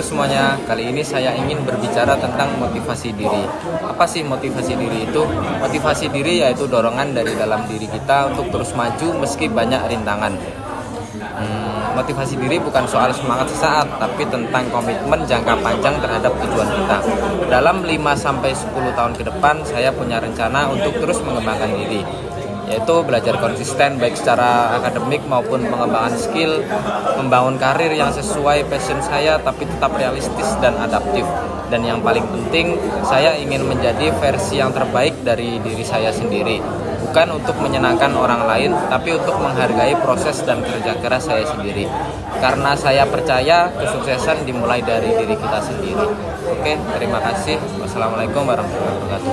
semuanya, kali ini saya ingin berbicara tentang motivasi diri. Apa sih motivasi diri itu? Motivasi diri yaitu dorongan dari dalam diri kita untuk terus maju meski banyak rintangan. Motivasi diri bukan soal semangat sesaat, tapi tentang komitmen jangka panjang terhadap tujuan kita. Dalam 5-10 tahun ke depan, saya punya rencana untuk terus mengembangkan diri, yaitu belajar konsisten baik secara akademik maupun pengembangan skill, membangun karir yang sesuai passion saya tapi tetap realistis dan adaptif. Dan yang paling penting, saya ingin menjadi versi yang terbaik dari diri saya sendiri. Bukan untuk menyenangkan orang lain, tapi untuk menghargai proses dan kerja keras saya sendiri. Karena saya percaya kesuksesan dimulai dari diri kita sendiri. Oke, terima kasih. Wassalamualaikum warahmatullahi wabarakatuh.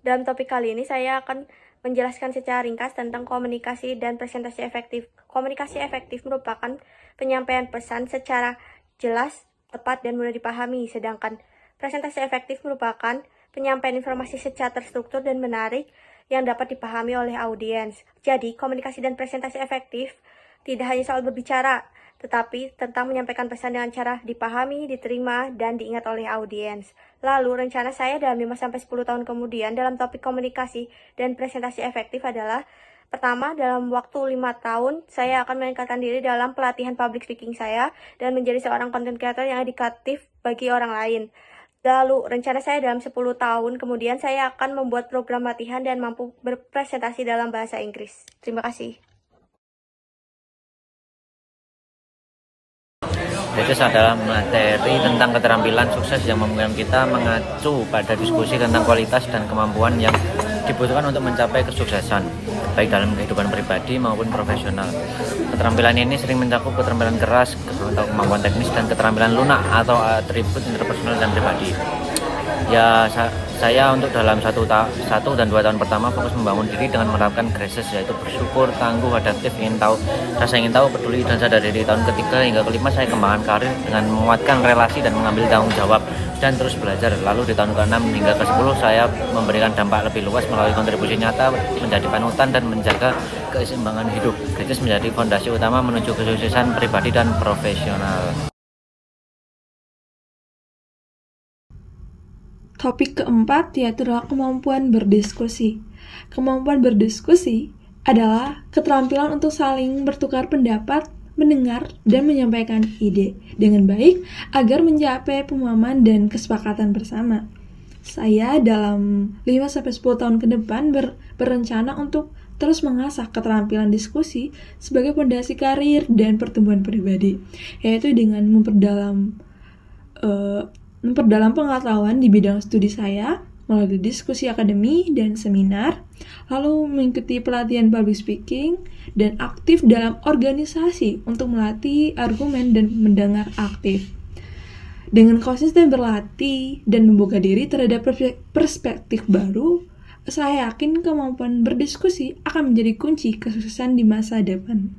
Dalam topik kali ini saya akan menjelaskan secara ringkas tentang komunikasi dan presentasi efektif. Komunikasi efektif merupakan penyampaian pesan secara jelas, tepat, dan mudah dipahami, sedangkan presentasi efektif merupakan penyampaian informasi secara terstruktur dan menarik yang dapat dipahami oleh audiens. Jadi, komunikasi dan presentasi efektif tidak hanya soal berbicara, tetapi tentang menyampaikan pesan dengan cara dipahami, diterima, dan diingat oleh audiens. Lalu, rencana saya dalam 5-10 tahun kemudian dalam topik komunikasi dan presentasi efektif adalah: pertama, dalam waktu 5 tahun, saya akan meningkatkan diri dalam pelatihan public speaking saya dan menjadi seorang content creator yang edukatif bagi orang lain. Lalu, rencana saya dalam 10 tahun kemudian, saya akan membuat program latihan dan mampu berpresentasi dalam bahasa Inggris. Terima kasih. Itu adalah materi tentang keterampilan sukses yang memungkinkan kita mengacu pada diskusi tentang kualitas dan kemampuan yang dibutuhkan untuk mencapai kesuksesan, baik dalam kehidupan pribadi maupun profesional. Keterampilan ini sering mencakup keterampilan keras, atau kemampuan teknis, dan keterampilan lunak atau atribut interpersonal dan pribadi. Ya, saya untuk dalam 1 dan 2 tahun pertama fokus membangun diri dengan menerapkan GRACES, yaitu bersyukur, tangguh, adaptif, rasa ingin tahu, peduli, dan sadar diri. Tahun ketiga hingga kelima saya kembangkan karir dengan menguatkan relasi dan mengambil tanggung jawab dan terus belajar. Lalu di tahun ke-6 hingga ke-10 saya memberikan dampak lebih luas melalui kontribusi nyata, menjadi panutan, dan menjaga keseimbangan hidup. GRACES menjadi fondasi utama menuju kesuksesan pribadi dan profesional. Topik keempat yaitu adalah kemampuan berdiskusi. Kemampuan berdiskusi adalah keterampilan untuk saling bertukar pendapat, mendengar, dan menyampaikan ide dengan baik agar mencapai pemahaman dan kesepakatan bersama. Saya dalam 5-10 tahun ke depan berencana untuk terus mengasah keterampilan diskusi sebagai fondasi karir dan pertumbuhan pribadi, yaitu dengan memperdalam pengetahuan di bidang studi saya melalui diskusi akademi dan seminar, lalu mengikuti pelatihan public speaking, dan aktif dalam organisasi untuk melatih argumen dan mendengar aktif. Dengan konsisten berlatih dan membuka diri terhadap perspektif baru, saya yakin kemampuan berdiskusi akan menjadi kunci kesuksesan di masa depan.